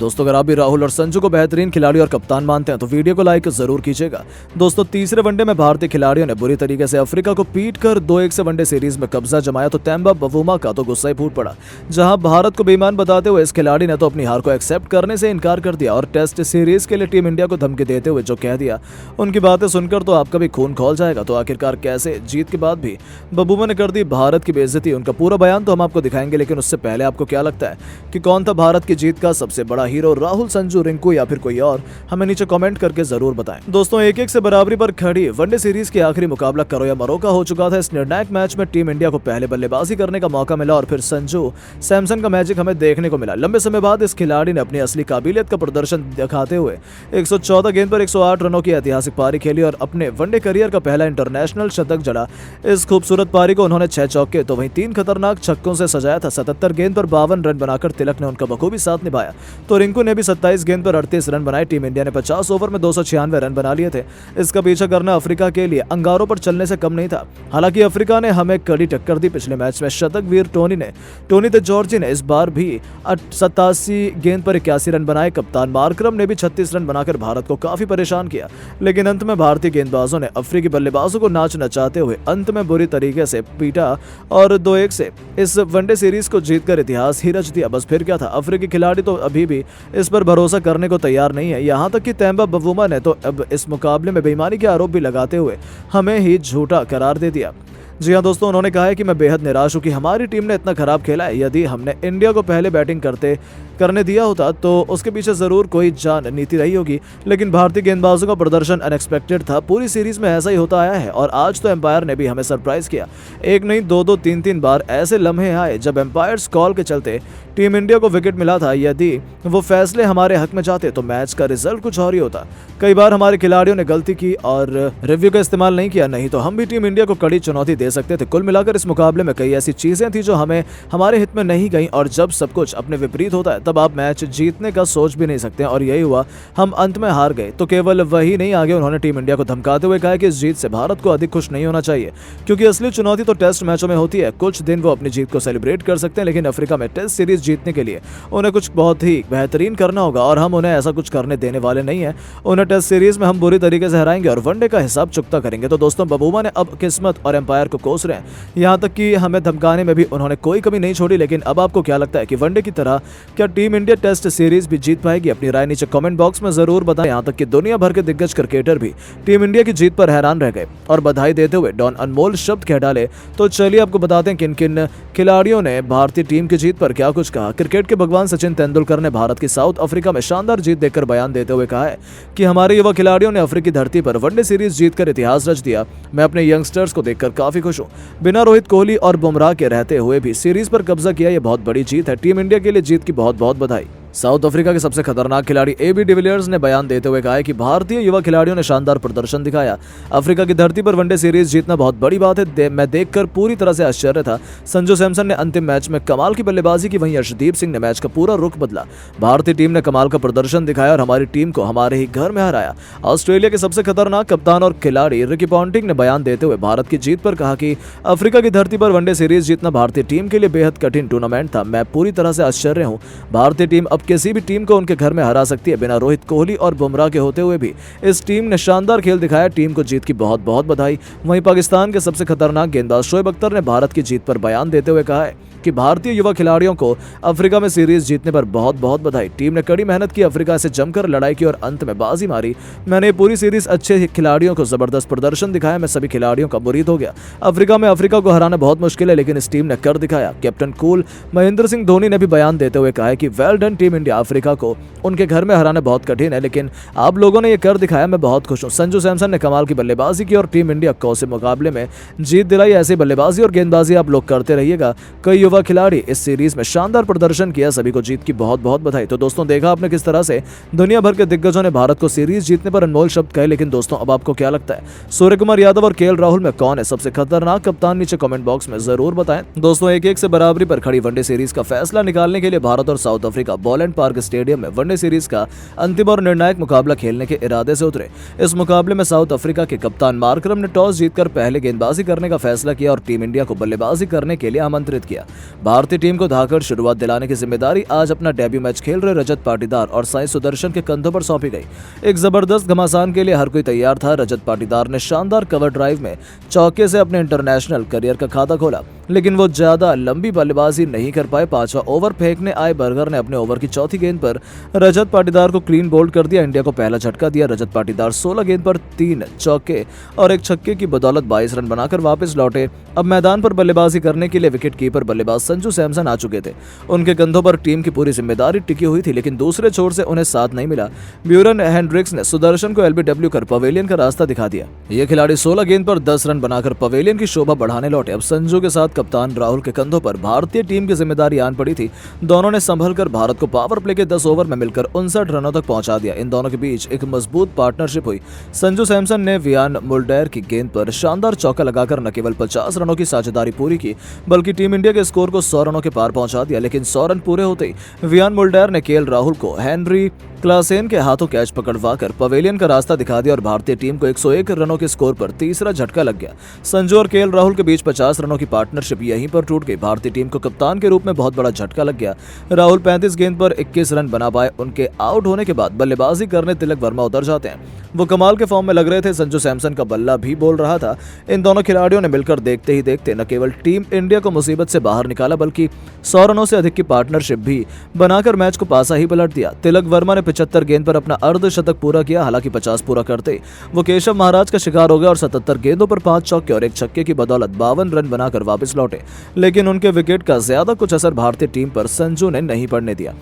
दोस्तों अगर आप भी राहुल और संजू को बेहतरीन खिलाड़ी और कप्तान मानते हैं तो वीडियो को लाइक जरूर कीजिएगा। दोस्तों तीसरे वनडे में भारतीय खिलाड़ियों ने बुरी तरीके से अफ्रीका को पीट कर 2-1 से वनडे सीरीज में कब्जा जमाया तो तेम्बा बवुमा का तो गुस्सा ही फूट पड़ा। जहां भारत को बेईमान बताते हुए इस खिलाड़ी ने तो अपनी हार को एक्सेप्ट करने से इनकार कर दिया और टेस्ट सीरीज के लिए टीम इंडिया को धमकी देते हुए जो कह दिया, उनकी बातें सुनकर तो आपका भी खून खौल जाएगा। तो आखिरकार कैसे जीत के बाद भी बवुमा ने कर दी भारत की बेइज्जती, उनका पूरा बयान तो हम आपको दिखाएंगे, लेकिन उससे पहले आपको क्या लगता है कि कौन था भारत की जीत का सबसे बड़ा हीरो, राहुल, संजू, रिंकू या फिर कोई और? हमें नीचे कमेंट करके जरूर बताएं। दोस्तों 1-1 से बराबरी पर खड़ी वनडे सीरीज के आखिरी मुकाबला करो या मरो का हो चुका था। इस निर्णायक मैच में टीम इंडिया को पहले बल्लेबाजी करने का मौका मिला और फिर संजू सैमसन का मैजिक हमें देखने को मिला। लंबे समय बाद इस खिलाड़ी ने अपनी असली काबिलियत का प्रदर्शन दिखाते हुए 114 गेंद पर 108 रनों की ऐतिहासिक पारी खेली और अपने वनडे करियर का पहला इंटरनेशनल शतक जड़ा। इस खूबसूरत पारी को उन्होंने 6 चौके तो वहीं 3 खतरनाक छक्कों से सजाया था। 77 गेंद पर 52 रन बनाकर तिलक ने उनका बखूबी साथ निभाया तो रिंकू ने भी 27 गेंद पर 38 रन बनाए। टीम इंडिया ने 50 ओवर में 296 रन बना लिए थे। इसका पीछा करना अफ्रीका के लिए अंगारों पर चलने से कम नहीं था। हालांकि अफ्रीका ने हमें कड़ी टक्कर दी। पिछले मैच में शतक वीर टोनी ते जॉर्जी ने इस बार भी 87 गेंद पर 81 रन बनाए। कप्तान मार्करम ने भी 36 रन बनाकर भारत को काफी परेशान किया, लेकिन अंत में भारतीय गेंदबाजों ने अफ्रीकी बल्लेबाजों को नाच नचाते हुए अंत में बुरी तरीके से पीटा और 2-1 से इस वनडे सीरीज को जीतकर इतिहास ही रच दिया। बस फिर क्या था, अफ्रीकी खिलाड़ी तो अभी भी इस पर भरोसा करने को तैयार नहीं है। यहां तक कि तेम्बा बवुमा ने तो अब इस मुकाबले में बेईमानी के आरोप भी लगाते हुए हमें ही झूठा करार दे दिया। जी हाँ दोस्तों, उन्होंने कहा है कि मैं बेहद निराश हूं कि हमारी टीम ने इतना खराब खेला है। यदि हमने इंडिया को पहले बैटिंग करने दिया होता तो उसके पीछे जरूर कोई जान नीति रही होगी, लेकिन भारतीय गेंदबाजों का प्रदर्शन अनएक्सपेक्टेड था। पूरी सीरीज में ऐसा ही होता आया है और आज तो एम्पायर ने भी हमें सरप्राइज किया। एक नहीं 2-2 3-3 बार ऐसे लम्हे आए जब एम्पायर्स कॉल के चलते टीम इंडिया को विकेट मिला था। यदि वो फैसले हमारे हक में जाते तो मैच का रिजल्ट कुछ और ही होता। कई बार हमारे खिलाड़ियों ने गलती की और रिव्यू का इस्तेमाल नहीं किया, नहीं तो हम भी टीम इंडिया को कड़ी चुनौती दे सकते थे। कुल मिलाकर इस मुकाबले में कई ऐसी चीजें थी जो हमारे हित में नहीं गई और जब सब कुछ अपने विपरीत होता है तब आप मैच जीतने का सोच भी नहीं सकते और यही हुआ, हम अंत में हार गए। तो केवल वही नहीं, आगे उन्होंने टीम इंडिया को धमकाते हुए कहा कि इस जीत से भारत को अधिक खुश नहीं होना चाहिए, क्योंकि असली चुनौती तो टेस्ट मैचों में होती है। कुछ दिन वो अपनी जीत को सेलिब्रेट कर सकते हैं, लेकिन अफ्रीका में टेस्ट सीरीज जीतने के लिए उन्हें कुछ बहुत ही बेहतरीन करना होगा और हम उन्हें ऐसा कुछ करने देने वाले नहीं है। उन्हें टेस्ट सीरीज में हम बुरी तरीके से हराएंगे और वनडे का हिसाब चुकता करेंगे। तो दोस्तों बवुमा ने अब किस्मत और एम्पायर को कोस रहे हैं, यहाँ तक कि हमें धमकाने में भी उन्होंने कोई कमी नहीं छोड़ी। लेकिन अब आपको क्या लगता है कि वनडे की तरह क्या टीम इंडिया टेस्ट सीरीज भी जीत पाएगी? अपनी राय नीचे कमेंट बॉक्स में जरूर बताएं। यहाँ तक कि दुनिया भर के दिग्गज क्रिकेटर भी टीम इंडिया की जीत पर हैरान रह गए और बधाई देते हुए डॉन अनमोल शब्द कह डाले। तो चलिए आपको बताते हैं किन किन खिलाड़ियों ने भारतीय टीम की जीत पर क्या कुछ कहा। क्रिकेट के भगवान सचिन तेंदुलकर ने भारत की साउथ अफ्रीका में शानदार जीत देखकर बयान देते हुए कहा है कि हमारे युवा खिलाड़ियों ने अफ्रीकी धरती पर वनडे सीरीज जीतकर इतिहास रच दिया। मैं अपने यंगस्टर्स को देखकर काफी खुश हूँ। बिना रोहित कोहली और बुमराह के रहते हुए भी सीरीज पर कब्जा किया, यह बहुत बड़ी जीत है। टीम इंडिया के लिए जीत की बहुत बहुत बधाई। साउथ अफ्रीका के सबसे खतरनाक खिलाड़ी AB डिविलियर्स ने बयान देते हुए कहा है कि भारतीय युवा खिलाड़ियों ने शानदार प्रदर्शन दिखाया। अफ्रीका की धरती पर वनडे सीरीज जीतना बहुत बड़ी बात है। मैं देखकर पूरी तरह से आश्चर्य था। संजू सैमसन ने अंतिम मैच में कमाल की बल्लेबाजी की, वहीं अर्शदीप सिंह ने मैच का पूरा रुख बदला। भारतीय टीम ने कमाल का प्रदर्शन दिखाया और हमारी टीम को हमारे ही घर में हराया। ऑस्ट्रेलिया के सबसे खतरनाक कप्तान और खिलाड़ी रिकी पॉन्टिंग ने बयान देते हुए भारत की जीत पर कहा कि अफ्रीका की धरती पर वनडे सीरीज जीतना भारतीय टीम के लिए बेहद कठिन टूर्नामेंट था। मैं पूरी तरह से आश्चर्य हूँ। भारतीय टीम अब किसी भी टीम को उनके घर में हरा सकती है। बिना रोहित कोहली और बुमराह के होते हुए भी इस टीम ने शानदार खेल दिखाया। टीम को जीत की बहुत बहुत बधाई। वहीं पाकिस्तान के सबसे खतरनाक गेंदबाज शोएब अख्तर ने भारत की जीत पर बयान देते हुए कहा है कि भारतीय युवा खिलाड़ियों को अफ्रीका में सीरीज जीतने पर बहुत बहुत बधाई। टीम ने कड़ी मेहनत की, अफ्रीका से जमकर लड़ाई की और अंत में बाजी मारी। मैंने पूरी सीरीज अच्छे खिलाड़ियों को जबरदस्त प्रदर्शन दिखाया। मैं सभी खिलाड़ियों का मुरीद हो गया। अफ्रीका में अफ्रीका को हराना बहुत मुश्किल है, लेकिन इस टीम ने कर दिखाया। कैप्टन कूल महेंद्र सिंह धोनी ने भी बयान देते हुए कहा है कि well done team India. Africa को उनके घर में हराना बहुत कठिन है, लेकिन आप लोगों ने ये कर दिखाया। मैं बहुत खुश हूँ। संजू सैमसन ने कमाल की बल्लेबाजी की और टीम इंडिया को से मुकाबले में जीत दिलाई। ऐसी बल्लेबाजी और गेंदबाजी आप लोग करते रहिएगा। कई युवा खिलाड़ी इस सीरीज में शानदार प्रदर्शन किया। सभी को जीत की बहुत बहुत बधाई। तो दोस्तों देखा आपने किस तरह से दुनिया भर के दिग्गजों ने भारत को सीरीज जीतने पर अनमोल शब्द कहे। लेकिन दोस्तों अब आपको क्या लगता है, सूर्य कुमार यादव और KL राहुल में कौन है सबसे खतरनाक कप्तान? नीचे कमेंट बॉक्स में जरूर बताएं। दोस्तों 1-1 से बराबरी पर खड़ी वनडे सीरीज का फैसला निकालने के लिए भारत और south Africa Boland park stadium में वनडे सीरीज का अंतिम और निर्णायक मुकाबला खेलने के इरादे से उतरे। इस मुकाबले में साउथ अफ्रीका के कप्तान मार्करम ने टॉस जीतकर पहले गेंदबाजी करने का फैसला किया और टीम इंडिया को बल्लेबाजी करने के लिए आमंत्रित किया। भारतीय टीम को धाकर शुरुआत दिलाने की जिम्मेदारी आज अपना डेब्यू मैच खेल रहे रजत पाटीदार और साई सुदर्शन के कंधों पर सौंपी गई। एक जबरदस्त घमासान के लिए हर कोई तैयार था। रजत पाटीदार ने शानदार कवर ड्राइव में चौके से अपने इंटरनेशनल करियर का खाता खोला, लेकिन वो ज्यादा लंबी बल्लेबाजी नहीं कर पाए। पांचवा ओवर फेंकने आए बर्गर ने अपने ओवर की चौथी गेंद पर रजत पाटीदार को क्लीन बोल्ड कर दिया। इंडिया को पहला झटका दिया। रजत पाटीदार 16 गेंद पर 3 चौके और एक छक्के की बदौलत 22 रन बनाकर वापस लौटे। अब मैदान पर बल्लेबाजी करने के लिए विकेट कीपर बल्लेबाज संजू सैमसन आ चुके थे। उनके कंधों पर टीम की पूरी जिम्मेदारी टिकी हुई थी, लेकिन दूसरे छोर से उन्हें साथ नहीं मिला। ब्यूरन हेंड्रिक्स ने सुदर्शन को एलबीडब्ल्यू कर पवेलियन का रास्ता दिखा दिया। ये खिलाड़ी 16 गेंद पर 10 रन बनाकर पवेलियन की शोभा बढ़ाने लौटे। अब संजू के साथ कप्तान राहुल के कंधों पर भारतीय टीम की जिम्मेदारी आन पड़ी थी। दोनों ने संभलकर भारत को पावर प्ले के 10 ओवर में मिलकर 59 रनों तक पहुंचा दिया। इन दोनों के बीच एक मजबूत पार्टनरशिप हुई। संजू सैमसन ने वियान मुल्डर की गेंद पर शानदार चौका लगाकर न केवल 50 रनों की साझेदारी पूरी की, बल्कि टीम इंडिया के स्कोर को 100 रनों के पार पहुंचा दिया। लेकिन 100 रन पूरे होते ही वियान मुल्डर ने केएल राहुल को हेनरी क्लासेन के हाथों कैच पकड़वाकर पवेलियन का रास्ता दिखा दिया और भारतीय टीम को 101 रनों के स्कोर पर तीसरा झटका लग गया। संजू और केएल राहुल के बीच 50 रनों की पार्टनरशिप यहीं पर टूट गई। भारतीय टीम को कप्तान के रूप में बहुत बड़ा झटका लग गया। राहुल 35 गेंद पर 21 रन बना पाए। उनके आउट होने के बाद बल्लेबाजी करने तिलक वर्मा उतर जाते हैं। वो कमाल के फॉर्म में लग रहे थे। संजू सैमसन का बल्ला भी बोल रहा था। इन दोनों खिलाड़ियों ने मिलकर देखते ही देखते न केवल टीम इंडिया को मुसीबत से बाहर निकाला, बल्कि 100 रनों से अधिक की पार्टनरशिप भी बनाकर मैच को पासा ही पलट दिया। तिलक वर्मा ने 75 गेंद पर अपना अर्धशतक पूरा किया। हालांकि 50 पूरा करते वो केशव महाराज का शिकार हो गया और 77 गेंदों पर 5 चौके और एक छक्के की बदौलत 52 रन बनाकर वापस लौटे। लेकिन उनके विकेट का ज्यादा कुछ असर भारतीय टीम पर संजू ने नहीं पड़ने दिया।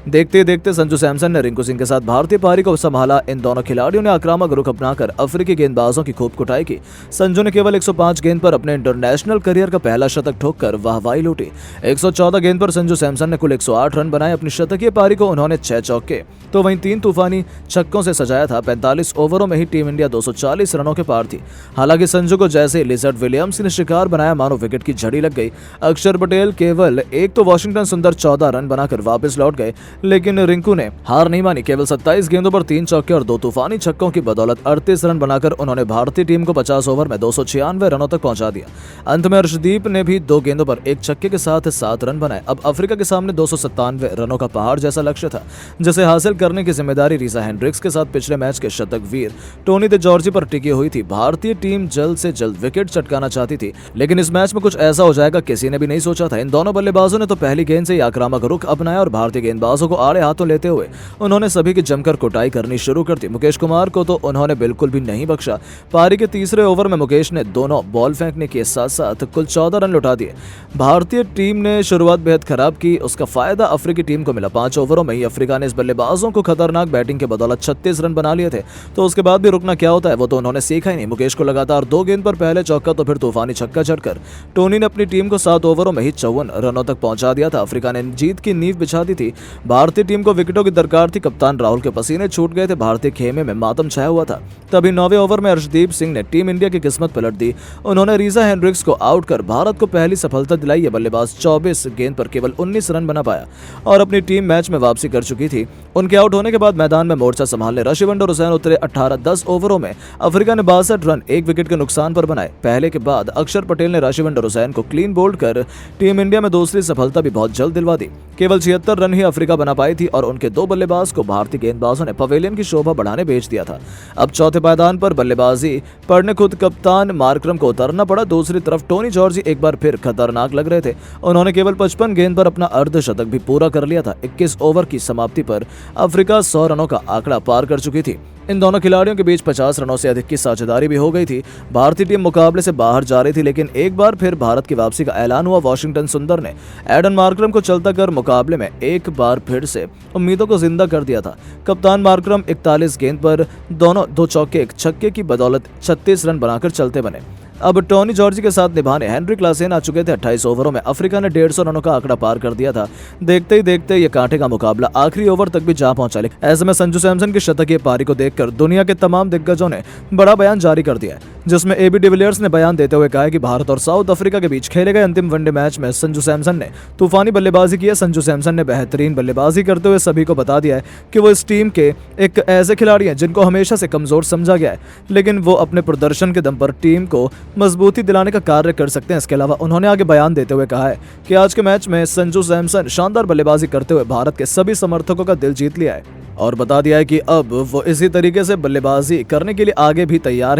देखते देखते संजू सैमसन ने रिंकू सिंह के साथ भारतीय पारी को संभाला। इन दोनों खिलाड़ियों ने आक्रामक रुख अपनाकर अफ्रीकी गेंदबाजों की खूब कुटाई की। संजू ने केवल 105 गेंद पर अपने इंटरनेशनल करियर का पहला शतक ठोककर वाहवाही लूटी। 114 गेंद पर संजू सैमसन ने कुल 108 रन बनाए। अपनी शतकीय पारी को उन्होंने 6 चौके तो वहीं 3 तूफानी छक्कों से सजाया था। 45 ओवरों में ही टीम इंडिया 240 रनों के पार थी। हालांकि संजू को जैसे लिजर्ड विलियम्स ने शिकार बनाया, मानो विकेट की झड़ी लग गई। अक्षर पटेल केवल एक तो वॉशिंगटन सुंदर 14 रन बनाकर वापस लौट गए, लेकिन रिंकू ने हार नहीं मानी। केवल 27 गेंदों पर 3 चौके और 2 तूफानी छक्कों की बदौलत 38 रन बनाकर उन्होंने भारतीय टीम को 50 ओवर में 296 रनों तक पहुंचा दिया। अंत में अर्शदीप ने भी 2 गेंदों पर 1 छक्के के साथ 7 रन बनाए। अब अफ्रीका के सामने 297 रनों का पहाड़ जैसा लक्ष्य था, जिसे हासिल करने की जिम्मेदारी रीसा हेंड्रिक्स के साथ पिछले मैच के शतक वीर टोनी दे जॉर्जी पर टिकी हुई थी। भारतीय टीम जल्द से जल्द विकेट चटकाना चाहती थी, लेकिन इस मैच में कुछ ऐसा हो जाएगा किसी ने भी नहीं सोचा था। इन दोनों बल्लेबाजों ने तो पहली गेंद से ही आक्रामक रुख अपनाया और भारतीय गेंदबाजों को आड़े हाथों लेते हुए उन्होंने सभी की जमकर कुटाई करनी शुरू कर दी। मुकेश कुमार को तो उन्होंने बिल्कुल भी नहीं बख्शा। पारी के तीसरे ओवर में मुकेश ने दोनों बॉल फेंकने के साथ साथ कुल 14 रन लौटा दिए। भारतीय टीम ने शुरुआत बेहद खराब की, उसका फायदा अफ्रीकी टीम को मिला। 5 ओवरों में ही अफ्रीका ने इस बल्लेबाजों को खतरनाक बैटिंग के बदौलत 36 रन बना लिए थे, तो उसके बाद भी रुकना क्या होता है वो तो उन्होंने सीखा ही नहीं। मुकेश को लगातार 2 गेंद पर पहले चौका तो फिर तूफानी छक्का जड़कर टोनी ने अपनी टीम को 7 ओवरों में ही 54 रनों तक पहुंचा दिया था। अफ्रीका ने जीत की नींव बिछा दी थी। भारतीय टीम को विकेटों की दरकार थी। कप्तान राहुल के पसीने छूट गए थे। भारतीय खेमे में मातम छाया हुआ था। तभी 9वें ओवर में अर्शदीप सिंह ने टीम इंडिया की किस्मत पलट दी। उन्होंने रीसा हेंड्रिक्स को आउट कर भारत को पहली सफलता दिलाई। ये बल्लेबाज 24 गेंद पर केवल 19 रन बना पाया और अपनी टीम मैच में वापसी कर चुकी थी। उनके आउट होने के बाद मैदान में मोर्चा संभालने रशिवंडर हुसैन उतरे। 18-10 ओवरों में अफ्रीका ने 62 रन 1 विकेट के नुकसान पर बनाए। पहले के बाद अक्षर पटेल ने रशिवंडर हुसैन को क्लीन बोल्ड कर टीम इंडिया में दूसरी सफलता भी बहुत जल्द दिलवा दी। केवल 76 रन ही अफ्रीका बना पाई थी और उनके 2 बल्लेबाज को भारतीय गेंदबाजों ने पवेलियन की शोभा बढ़ाने भेज दिया था। अब चौथे पायदान पर बल्लेबाजी पड़ने खुद कप्तान मार्करम को उतरना पड़ा। दूसरी तरफ टोनी जॉर्जी एक बार फिर खतरनाक लग रहे थे। उन्होंने केवल 55 गेंद पर अपना अर्धशतक भी पूरा कर लिया था। 21 ओवर की समाप्ति पर अफ्रीका 100 रनों का आंकड़ा पार कर चुकी थी। इन दोनों खिलाड़ियों के बीच 50 रनों से अधिक की साझेदारी भी हो गई थी। भारतीय टीम मुकाबले से बाहर जा रही थी, लेकिन एक बार फिर भारत की वापसी का ऐलान हुआ। वॉशिंगटन सुंदर ने एडन मार्करम को चलता कर मुकाबले में एक बार फिर से उम्मीदों को जिंदा कर दिया था। कप्तान मार्करम 41 गेंद पर दोनों 2 चौके 1 छक्के की बदौलत 36 रन बनाकर चलते बने। अब टोनी जॉर्जी के साथ निभाने हेनरी क्लासेन आ चुके थे। 28 ओवरों में अफ्रीका ने 150 रनों का आंकड़ा पार कर दिया था। देखते ही देखते ये कांटे का मुकाबला आखिरी ओवर तक भी जा पहुंचा। ऐसे में संजू सैमसन की शतकीय पारी को देखकर दुनिया के तमाम दिग्गजों ने बड़ा बयान जारी कर दिया, जिसमें एबी डिविलियर्स ने बयान देते हुए कहा कि भारत और साउथ अफ्रीका के बीच खेले गए अंतिम वनडे मैच में संजू सैमसन ने तूफानी बल्लेबाजी की है। संजू सैमसन ने बेहतरीन बल्लेबाजी करते हुए सभी को बता दिया है कि वो इस टीम के एक ऐसे खिलाड़ी हैं जिनको हमेशा से कमजोर समझा गया है, लेकिन वो अपने प्रदर्शन के दम पर टीम को मजबूती दिलाने का कार्य कर सकते हैं। इसके अलावा उन्होंने आगे बयान देते हुए कहा है कि आज के मैच में संजू सैमसन शानदार बल्लेबाजी करते हुए भारत के सभी समर्थकों का दिल जीत लिया है और बता दिया है कि अब वो इसी तरीके से बल्लेबाजी करने के लिए आगे भी तैयार है।